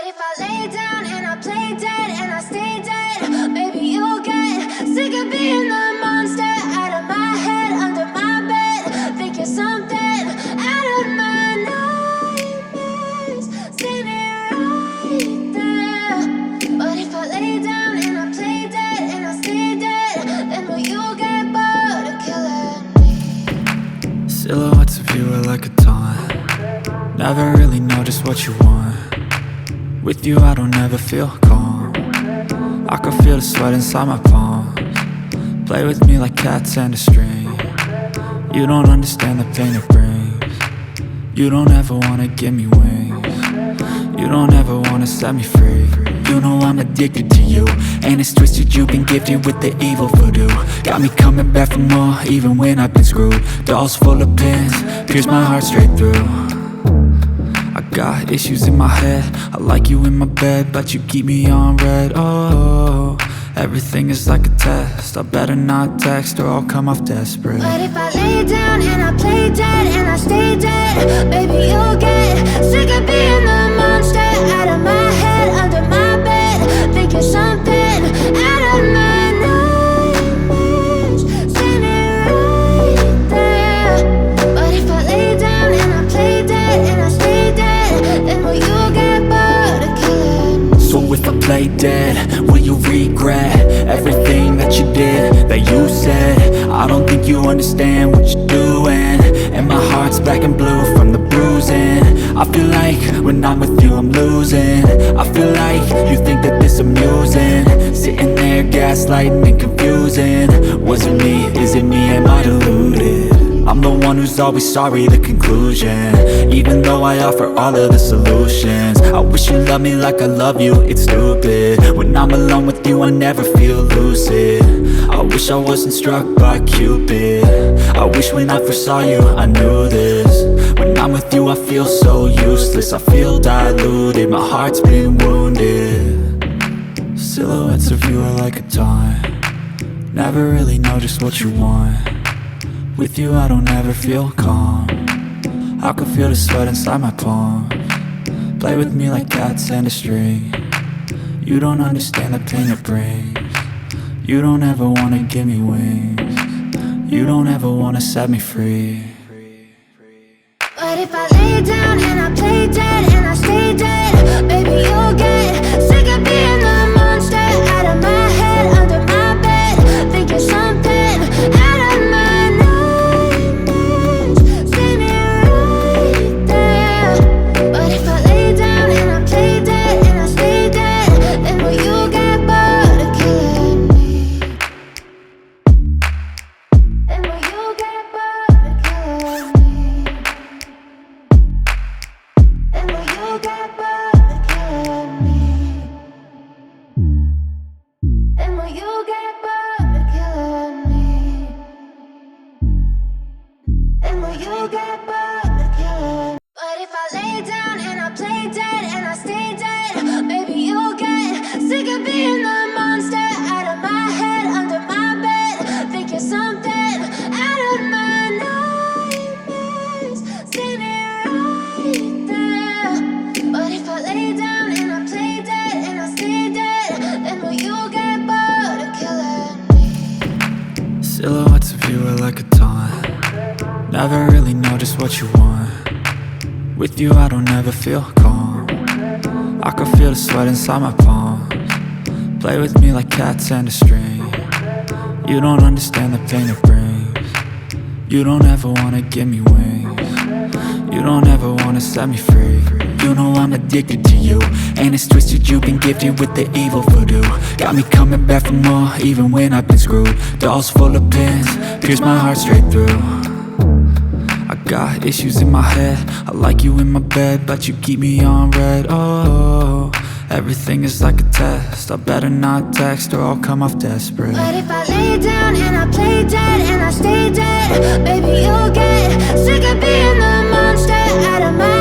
if I lay down and I play dead and I stay dead, maybe you'll get sick of being the monster out of my head, under my bed. Think you're something out of my nightmares, standing right there. But if I lay down and I play dead and I stay dead, then will you get bored of killing me? Silhouettes of you are like a taunt. Never really know just what you want. With you I don't ever feel calm. I can feel the sweat inside my palms. Play with me like cats and a string. You don't understand the pain it brings. You don't ever wanna give me wings. You don't ever wanna set me free. You know I'm addicted to you, and it's twisted, you've been gifted with the evil voodoo. Got me coming back for more, even when I've been screwed. Dolls full of pins, pierce my heart straight through. I got issues in my head, I like you in my bed, but you keep me on red. Oh, everything is like a test, I better not text or I'll come off desperate. But if I lay down and I play dead and I stay dead, baby you'll get sick of being the monster out of my head, under my bed. Think you're something out of my nightmares, standing right there. But if I lay down and I play dead and I stay dead, then will you get bored of killing me? So if I play dead, will you regret everything that you did, that you said? I don't think you understand what you're doing, and my heart's black and blue from the bruising. I feel like when I'm with you I'm losing. I feel like you think that this amusing, sitting there gaslighting and confusing. Was it me? Is it me? Am I deluded? I'm the one who's always sorry, the conclusion, even though I offer all of the solutions. I wish you loved me like I love you, it's stupid. When I'm alone with you I never feel lucid. I wish I wasn't struck by Cupid. I wish when I first saw you I knew this. When I'm with you I feel so useless, I feel diluted, my heart's been wounded. Silhouettes of you are like a taunt. Never really know just what you want. With you I don't ever feel calm. I can feel the sweat inside my palms. Play with me like cats and a string. You don't understand the pain it brings. You don't ever wanna give me wings. You don't ever wanna set me free. But if I lay down and I play dead and I stay dead, baby you'll get sick of being the monster out of my head, under my bed. Think you're something out of my nightmares, standing right there. But if I lay down and I play dead and I stay dead, then will you get bored of killing me? Then will you get bored of killing me? And will you get bored of killing me? And will you get bored of killing me? And will you get bored of killing me? But if I lay down and I play dead and I stay dead, maybe you'll get sick of being the monster out of my head, under my bed. Think you're something out of my nightmares, standing right there. But if I lay down and I play dead and I stay dead, then will you get bored of killing me? Silhouettes of you are like a taunt. Never really know just what you want. With you I don't ever feel calm. I can feel the sweat inside my palms. Play with me like cats and a string. You don't understand the pain it brings. You don't ever wanna give me wings. You don't ever wanna set me free. You know I'm addicted to you, and it's twisted, you've been gifted with the evil voodoo. Got me coming back for more, even when I've been screwed. Dolls full of pins, pierce my heart straight through. I got issues in my head, I like you in my bed, but you keep me on red. Oh, everything is like a test, I better not text or I'll come off desperate. But if I lay down and I play dead and I stay dead, baby you'll get sick of being the monster out of my